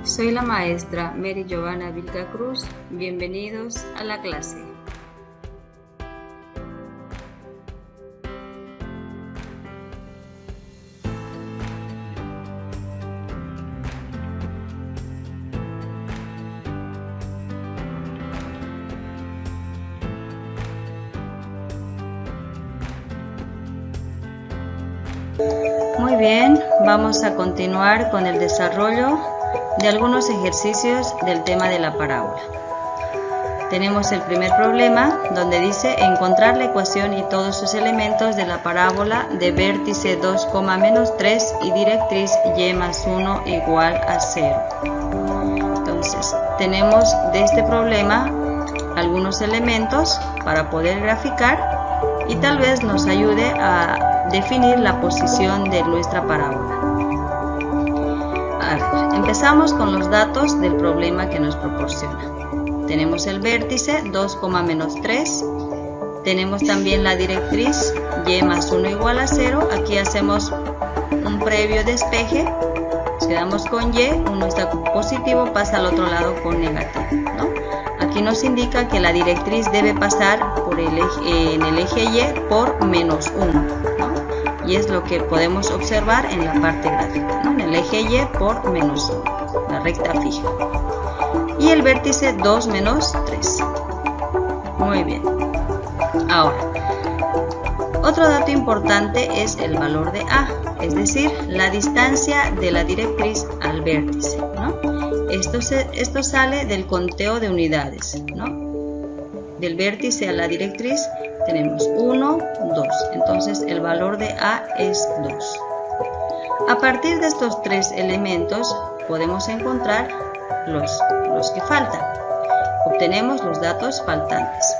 Soy la maestra Mary Giovanna Vilca Cruz. Bienvenidos a la clase. Muy bien, vamos a continuar con el desarrollo de algunos ejercicios del tema de la parábola. Tenemos el primer problema donde dice encontrar la ecuación y todos sus elementos de la parábola de vértice 2, menos 3 y directriz y más 1 igual a 0. Entonces, tenemos de este problema algunos elementos para poder graficar y tal vez nos ayude a definir la posición de nuestra parábola. Empezamos con los datos del problema que nos proporciona. Tenemos el vértice 2, menos 3. Tenemos también la directriz y más 1 igual a 0. Aquí hacemos un previo despeje. Nos quedamos con y, uno está positivo, pasa al otro lado con negativo, ¿no? Aquí nos indica que la directriz debe pasar por en el eje y por menos 1, ¿no? Y es lo que podemos observar en la parte gráfica, ¿no? En el eje y por menos 1, la recta fija. Y el vértice 2 menos 3. Muy bien. Ahora, otro dato importante es el valor de A, es decir, la distancia de la directriz al vértice, ¿no? Esto sale del conteo de unidades, ¿no? Del vértice a la directriz tenemos 1, 2. Entonces el valor de A es 2. A partir de estos tres elementos podemos encontrar los que faltan. Obtenemos los datos faltantes.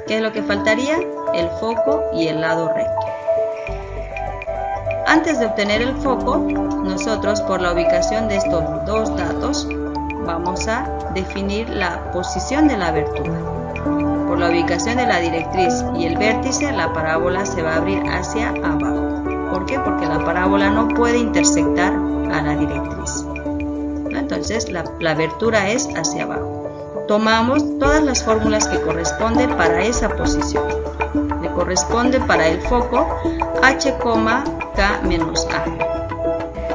¿Qué es lo que faltaría? El foco y el lado recto. Antes de obtener el foco, nosotros por la ubicación de estos dos datos vamos a definir la posición de la abertura. Por la ubicación de la directriz y el vértice, la parábola se va a abrir hacia abajo. ¿Por qué? Porque la parábola no puede intersectar a la directriz. Entonces, la abertura es hacia abajo. Tomamos todas las fórmulas que corresponden para esa posición. Le corresponde para el foco h, k menos a.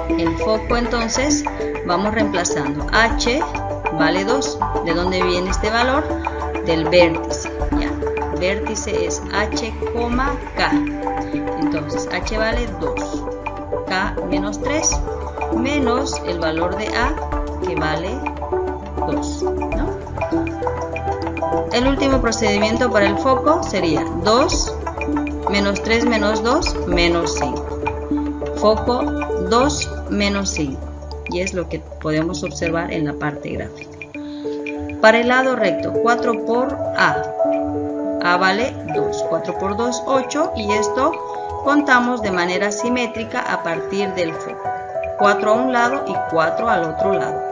El foco, entonces, vamos reemplazando. H vale 2. ¿De dónde viene este valor? Del vértice, ¿ya? Vértice es h, k. Entonces, h vale 2. K menos 3 menos el valor de a, que vale 2, ¿no? El último procedimiento para el foco sería 2 menos 3 menos 2 menos 5. Foco 2 menos 5. Y es lo que podemos observar en la parte gráfica. Para el lado recto, 4 por A. A vale 2. 4 por 2, 8. Y esto contamos de manera simétrica a partir del foco. 4 a un lado y 4 al otro lado.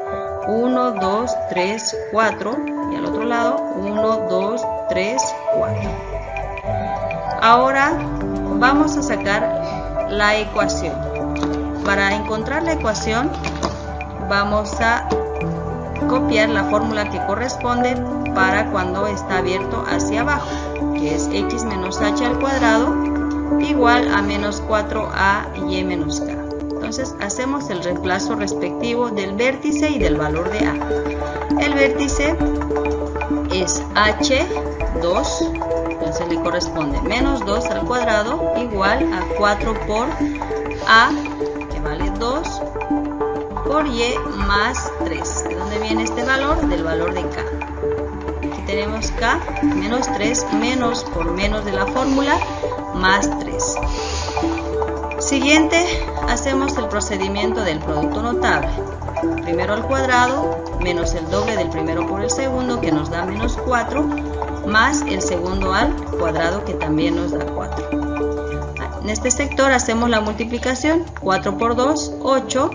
1, 2, 3, 4. Y al otro lado, 1, 2, 3, 4. Ahora vamos a sacar la ecuación. Para encontrar la ecuación, vamos a copiar la fórmula que corresponde para cuando está abierto hacia abajo, que es x menos h al cuadrado igual a menos 4ay menos k. Entonces hacemos el reemplazo respectivo del vértice y del valor de a. El vértice es h, 2, entonces le corresponde menos 2 al cuadrado igual a 4 por a, que vale 2, por y más 3. ¿De dónde viene este valor? Del valor de k. Aquí tenemos k menos 3, menos por menos de la fórmula, más 3. Siguiente, hacemos el procedimiento del producto notable. Primero al cuadrado, menos el doble del primero por el segundo, que nos da menos 4, más el segundo al cuadrado, que también nos da 4. En este sector hacemos la multiplicación, 4 por 2, 8,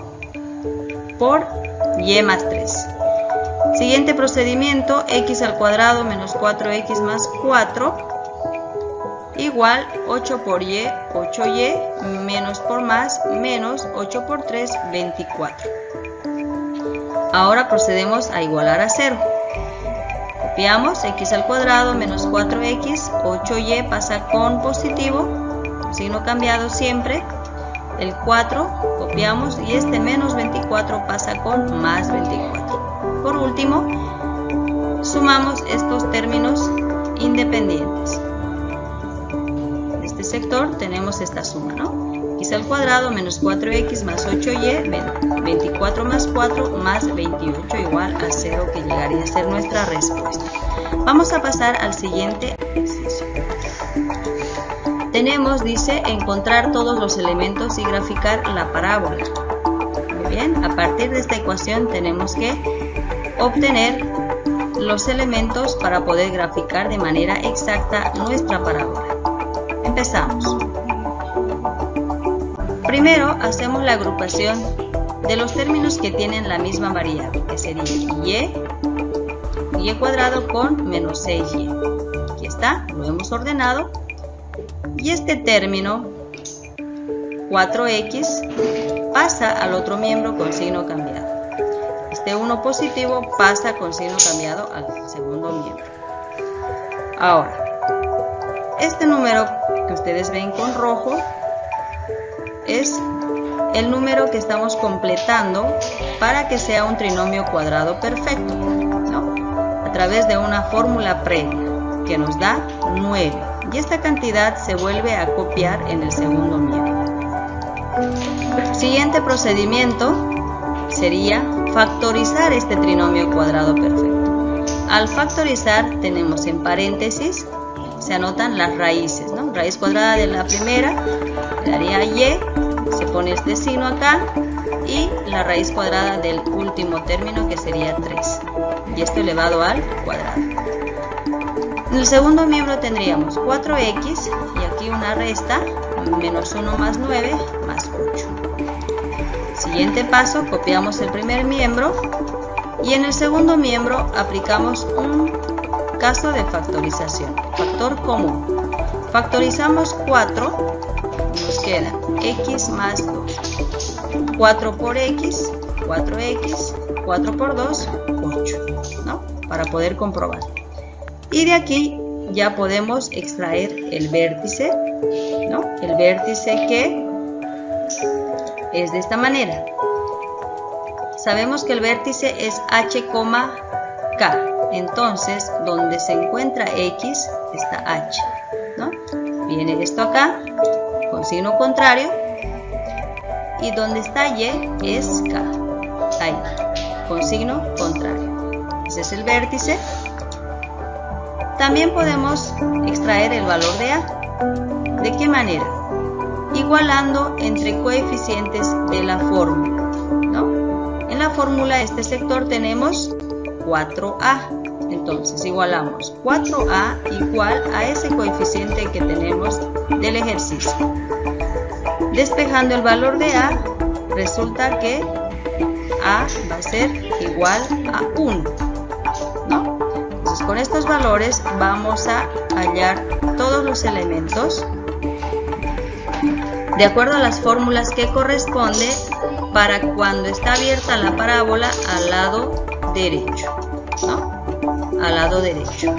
por y más 3. Siguiente procedimiento, x al cuadrado menos 4x más 4 igual 8 por y, 8y, menos por más, menos 8 por 3, 24. Ahora procedemos a igualar a 0. Copiamos x al cuadrado menos 4x, 8y pasa con positivo, signo cambiado siempre. El 4 copiamos y este menos 24 pasa con más 24. Por último, sumamos estos términos independientes. En este sector tenemos esta suma, ¿no? X al cuadrado menos 4x más 8y, 24 más 4 más 28 igual a 0, que llegaría a ser nuestra respuesta. Vamos a pasar al siguiente ejercicio. Tenemos, dice, encontrar todos los elementos y graficar la parábola. Muy bien, a partir de esta ecuación tenemos que obtener los elementos para poder graficar de manera exacta nuestra parábola. Empezamos. Primero hacemos la agrupación de los términos que tienen la misma variable, que sería y cuadrado con menos 6y. Aquí está, lo hemos ordenado. Y este término, 4x, pasa al otro miembro con signo cambiado. Este 1 positivo pasa con signo cambiado al segundo miembro. Ahora, este número que ustedes ven con rojo es el número que estamos completando para que sea un trinomio cuadrado perfecto, ¿no? A través de una fórmula previa que nos da 9. Y esta cantidad se vuelve a copiar en el segundo miembro. Siguiente procedimiento sería factorizar este trinomio cuadrado perfecto. Al factorizar tenemos en paréntesis, se anotan las raíces, ¿no? Raíz cuadrada de la primera daría y, se pone este signo acá, y la raíz cuadrada del último término, que sería 3, y esto elevado al cuadrado. En el segundo miembro tendríamos 4x y aquí una resta, menos 1 más 9 más 8. Siguiente paso, copiamos el primer miembro y en el segundo miembro aplicamos un caso de factorización, factor común. Factorizamos 4, nos queda x más 2. 4 por x, 4x, 4 por 2, 8, ¿no? Para poder comprobar. Y de aquí ya podemos extraer el vértice, ¿no? El vértice que es de esta manera. Sabemos que el vértice es h, k. Entonces, donde se encuentra x está h, ¿no? Viene esto acá con signo contrario y donde está y es k, ahí, con signo contrario. Ese es el vértice. También podemos extraer el valor de a. ¿De qué manera? Igualando entre coeficientes de la fórmula, ¿no? En la fórmula de este sector tenemos 4a. Entonces igualamos 4a igual a ese coeficiente que tenemos del ejercicio. Despejando el valor de a, resulta que a va a ser igual a 1, ¿no? Entonces con estos valores vamos a hallar todos los elementos de acuerdo a las fórmulas que corresponde para cuando está abierta la parábola al lado derecho, ¿no? Al lado derecho.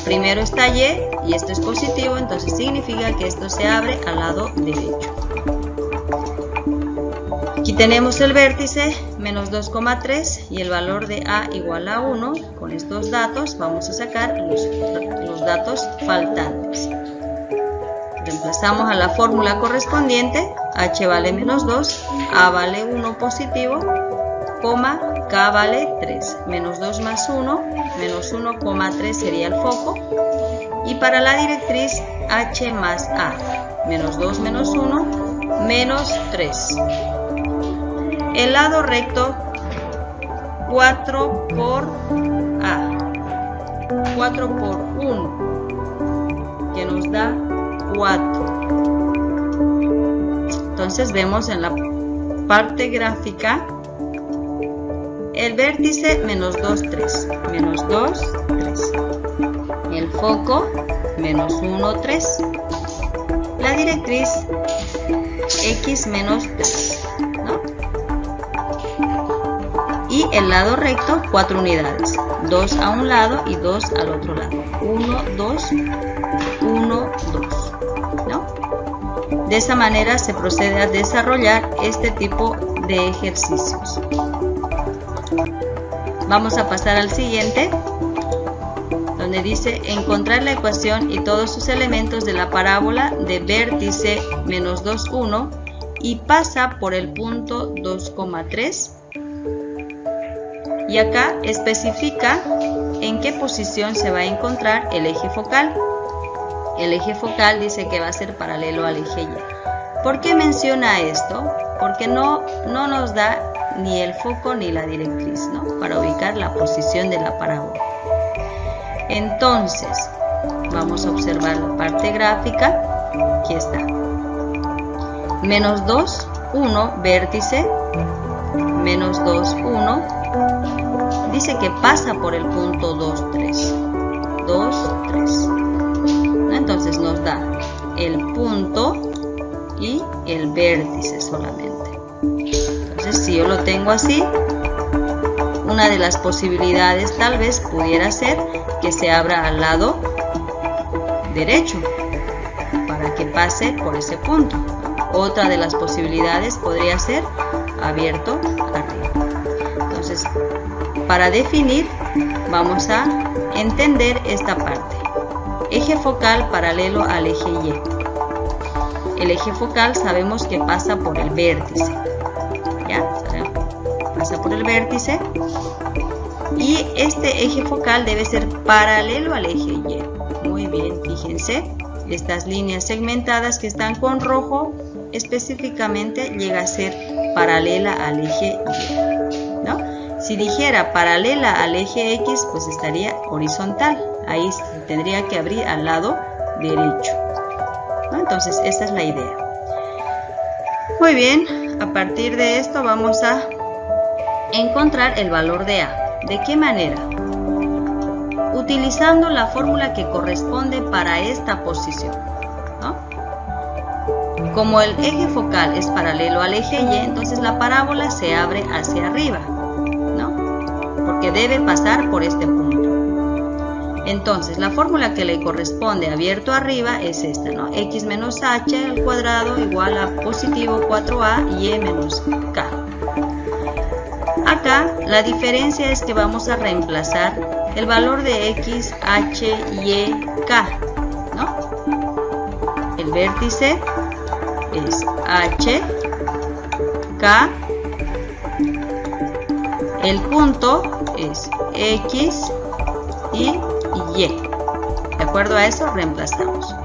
Primero está y esto es positivo, entonces significa que esto se abre al lado derecho. Aquí tenemos el vértice menos 2,3 y el valor de a igual a 1. Con estos datos vamos a sacar los datos faltantes. Reemplazamos a la fórmula correspondiente, h vale menos 2, a vale 1 positivo, coma, k vale 3, menos 2 más 1, menos 1,3 sería el foco, y para la directriz h más a, menos 2 menos 1, menos 3. El lado recto, 4 por a, 4 por 1, que nos da 4. Entonces vemos en la parte gráfica el vértice menos 2, 3, menos 2, 3. El foco menos 1, 3. La directriz x menos 3, ¿no? Y y el lado recto 4 unidades, 2 a un lado y 2 al otro lado, 1, 2, 1, 2, ¿no? De esa manera se procede a desarrollar este tipo de ejercicios. Vamos a pasar al siguiente, donde dice encontrar la ecuación y todos sus elementos de la parábola de vértice menos 2, 1 y pasa por el punto 2,3. Y acá especifica en qué posición se va a encontrar el eje focal. El eje focal dice que va a ser paralelo al eje Y. ¿Por qué menciona esto? Porque no nos da ni el foco ni la directriz, ¿no? Para ubicar la posición de la parábola. Entonces, vamos a observar la parte gráfica. Aquí está. Menos 2, 1, vértice. Menos 2, 1. Dice que pasa por el punto 2, 3. 2, 3. Entonces nos da el punto y el vértice solamente. Entonces, si yo lo tengo así, una de las posibilidades tal vez pudiera ser que se abra al lado derecho para que pase por ese punto. Otra de las posibilidades podría ser abierto arriba. Entonces, para definir, vamos a entender esta parte. Eje focal paralelo al eje Y. El eje focal sabemos que pasa por el vértice. ¿Ya? Pasa por el vértice. Y este eje focal debe ser paralelo al eje Y. Muy bien, fíjense. Estas líneas segmentadas que están con rojo específicamente llega a ser paralela al eje Y, ¿no? Si dijera paralela al eje X, pues estaría horizontal. Ahí se tendría que abrir al lado derecho, ¿no? Entonces, esa es la idea. Muy bien, a partir de esto vamos a encontrar el valor de A. ¿De qué manera? Utilizando la fórmula que corresponde para esta posición, ¿no? Como el eje focal es paralelo al eje Y, entonces la parábola se abre hacia arriba, ¿no? Porque debe pasar por este punto. Entonces, la fórmula que le corresponde abierto arriba es esta, ¿no? X menos H al cuadrado igual a positivo 4A Y menos K. Acá, la diferencia es que vamos a reemplazar el valor de X, H, Y, K, ¿no? El vértice es H, K. El punto es X y Y. De acuerdo a eso, reemplazamos.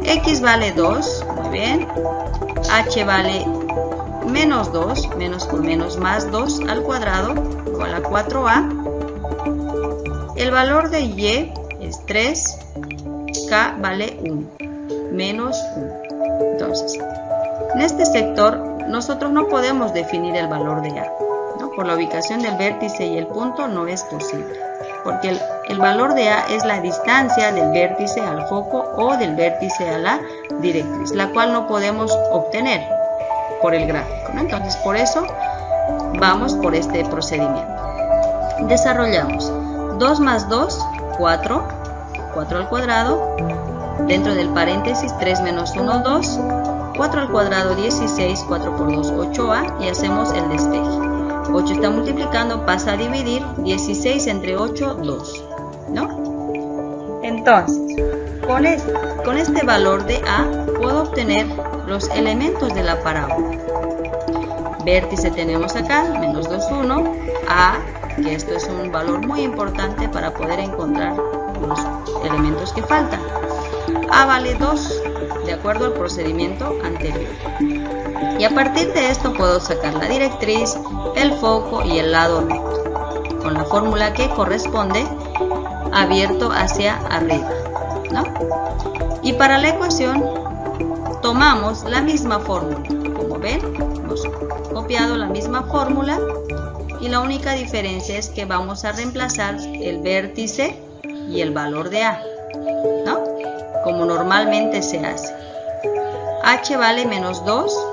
X vale 2, muy bien. H vale menos 2, menos por menos más 2 al cuadrado, igual a 4A. El valor de Y es 3, K vale 1, menos 1. Entonces, en este sector, nosotros no podemos definir el valor de A, ¿no? Por la ubicación del vértice y el punto no es posible. Porque el valor de A es la distancia del vértice al foco o del vértice a la directriz, la cual no podemos obtener por el gráfico, ¿no? Entonces, por eso vamos por este procedimiento. Desarrollamos 2 más 2, 4, 4 al cuadrado, dentro del paréntesis 3 menos 1, 2, 4 al cuadrado 16, 4 por 2, 8A y hacemos el despeje. 8 está multiplicando, pasa a dividir, 16 entre 8, 2, ¿no? Entonces, con este valor de A puedo obtener los elementos de la parábola. Vértice tenemos acá, menos 2, 1, A, que esto es un valor muy importante para poder encontrar los elementos que faltan. A vale 2, de acuerdo al procedimiento anterior. Y a partir de esto puedo sacar la directriz, el foco y el lado recto, con la fórmula que corresponde abierto hacia arriba, ¿no? Y para la ecuación tomamos la misma fórmula. Como ven, hemos copiado la misma fórmula y la única diferencia es que vamos a reemplazar el vértice y el valor de A, ¿no? Como normalmente se hace. H vale menos 2,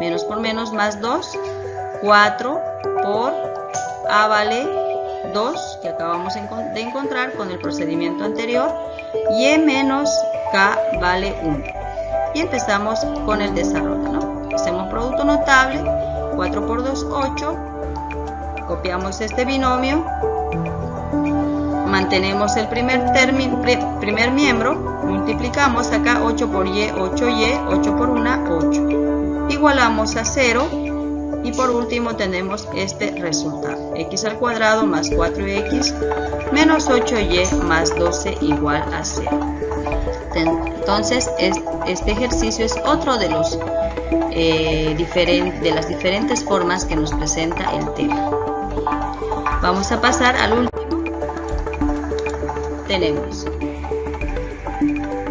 menos por menos más 2, 4 por A vale 2, que acabamos de encontrar con el procedimiento anterior, y menos K vale 1. Y empezamos con el desarrollo, ¿no? Hacemos producto notable, 4 por 2, 8. Copiamos este binomio, mantenemos el primer miembro, multiplicamos acá 8 por y, 8y, 8 por 1, 8. Igualamos a 0 y por último tenemos este resultado. X al cuadrado más 4x menos 8y más 12 igual a 0. Entonces este ejercicio es otro de los de las diferentes formas que nos presenta el tema. Vamos a pasar al último. Tenemos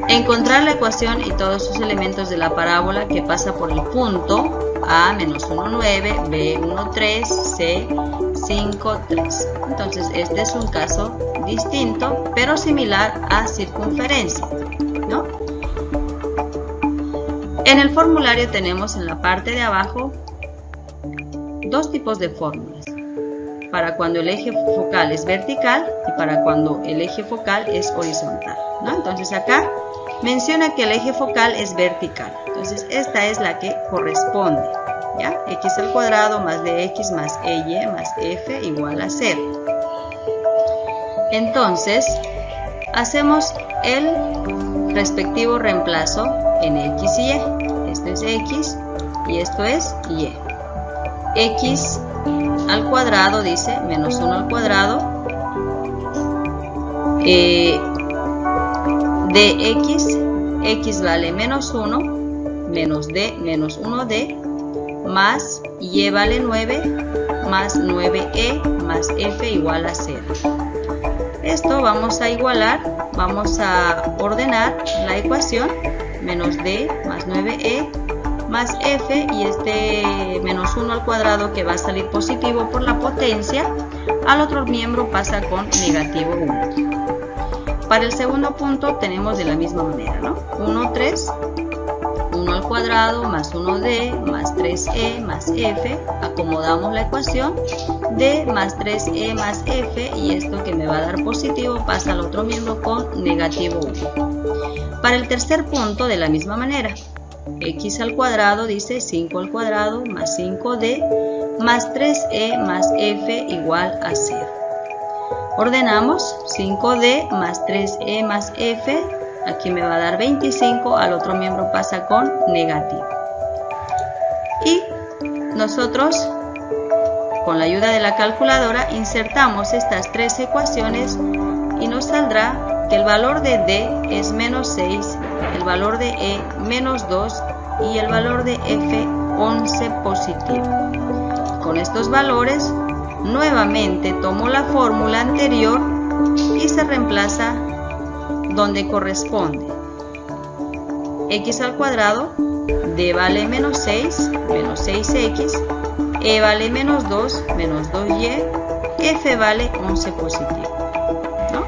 encontrar la ecuación y todos sus elementos de la parábola que pasa por el punto A menos 1, 9, B 1, 3, C 5, 3. Entonces este es un caso distinto pero similar a circunferencia, ¿no? En el formulario tenemos en la parte de abajo dos tipos de fórmulas: para cuando el eje focal es vertical y para cuando el eje focal es horizontal, ¿no? Entonces acá menciona que el eje focal es vertical, entonces esta es la que corresponde, ¿ya? X al cuadrado más dx más ey más f igual a 0. Entonces hacemos el respectivo reemplazo en x y y. Esto es x y esto es y. X al cuadrado dice menos 1 al cuadrado de x vale menos 1 menos d menos 1d más y vale 9 más 9e más f igual a 0. Esto vamos a igualar, vamos a ordenar la ecuación: menos d más 9e más f, y este menos 1 al cuadrado que va a salir positivo por la potencia, al otro miembro pasa con negativo 1. Para el segundo punto tenemos de la misma manera, ¿no? 1, 3, 1 al cuadrado más 1d más 3e más f, acomodamos la ecuación, d más 3e más f, y esto que me va a dar positivo pasa al otro miembro con negativo 1. Para el tercer punto de la misma manera, x al cuadrado dice 5 al cuadrado más 5d más 3e más f igual a 0. Ordenamos 5d más 3e más f, aquí me va a dar 25, al otro miembro pasa con negativo. Y nosotros, con la ayuda de la calculadora, insertamos estas tres ecuaciones y nos saldrá que el valor de d es menos 6, el valor de e menos 2 y el valor de f 11 positivo. Con estos valores nuevamente tomo la fórmula anterior y se reemplaza donde corresponde. X al cuadrado, d vale menos 6, menos 6x, e vale menos 2, menos 2y, f vale 11 positivo, ¿no?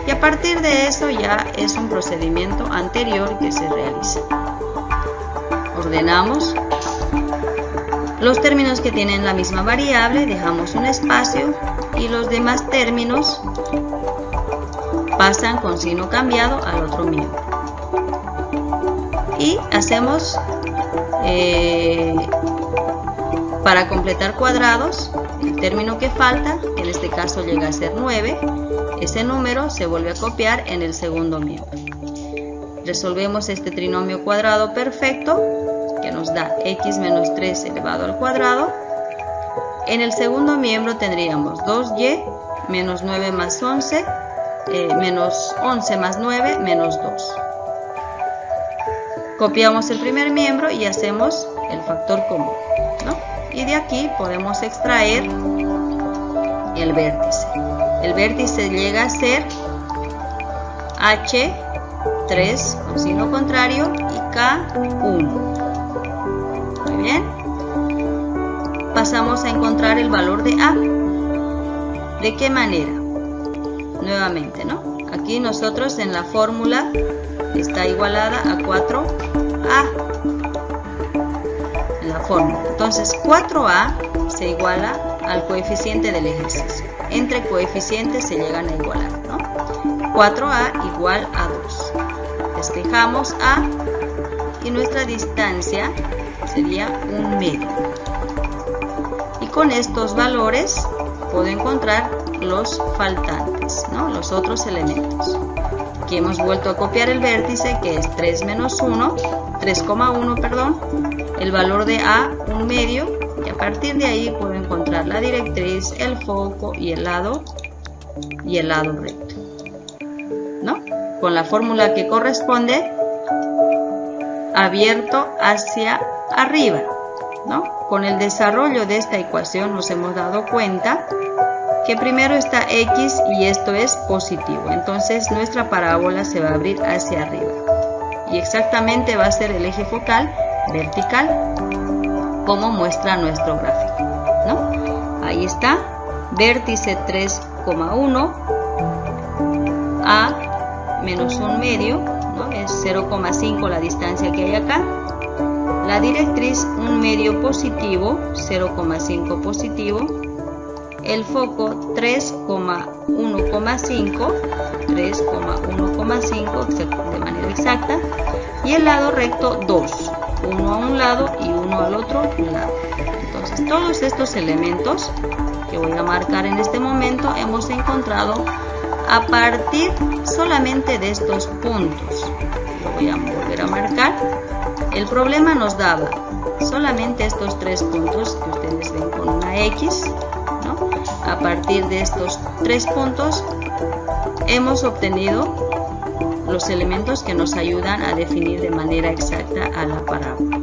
Y a partir de eso ya es un procedimiento anterior que se realiza. Ordenamos los términos que tienen la misma variable, dejamos un espacio y los demás términos pasan con signo cambiado al otro miembro. Y hacemos para completar cuadrados el término que falta, que en este caso llega a ser 9, ese número se vuelve a copiar en el segundo miembro. Resolvemos este trinomio cuadrado perfecto que nos da x menos 3 elevado al cuadrado. En el segundo miembro tendríamos 2y menos 9 más 11, menos 11 más 9 menos 2. Copiamos el primer miembro y hacemos el factor común, ¿no? Y de aquí podemos extraer el vértice. El vértice llega a ser h3 con signo contrario y k1. Muy bien. Pasamos a encontrar el valor de a. ¿De qué manera? Nuevamente, ¿no? Aquí nosotros en la fórmula está igualada a 4a. En la fórmula. Entonces 4a se iguala al coeficiente del ejercicio. Entre coeficientes se llegan a igualar, ¿no? 4a igual a 2. Despejamos a y nuestra distancia sería 1 medio. Y con estos valores puedo encontrar los faltantes, ¿no? Los otros elementos. Aquí hemos vuelto a copiar el vértice, que es 3,1, perdón, el valor de A, 1 medio, y a partir de ahí puedo encontrar la directriz, el foco y el lado recto, ¿no? Con la fórmula que corresponde, abierto hacia arriba, ¿no? Con el desarrollo de esta ecuación nos hemos dado cuenta que primero está X y esto es positivo. Entonces nuestra parábola se va a abrir hacia arriba. Y exactamente va a ser el eje focal vertical, como muestra nuestro gráfico, ¿no? Ahí está, vértice 3,1, A menos 1 medio, ¿no? Es 0,5 la distancia que hay acá. La directriz 1 medio positivo, 0,5 positivo. El foco 3,1,5 de manera exacta, y el lado recto 2, uno a un lado y uno al otro lado. Entonces todos estos elementos que voy a marcar en este momento hemos encontrado a partir solamente de estos puntos. Lo voy a volver a marcar. El problema nos daba solamente estos 3 puntos que ustedes ven con una X, ¿no? A partir de estos 3 puntos hemos obtenido los elementos que nos ayudan a definir de manera exacta a la parábola.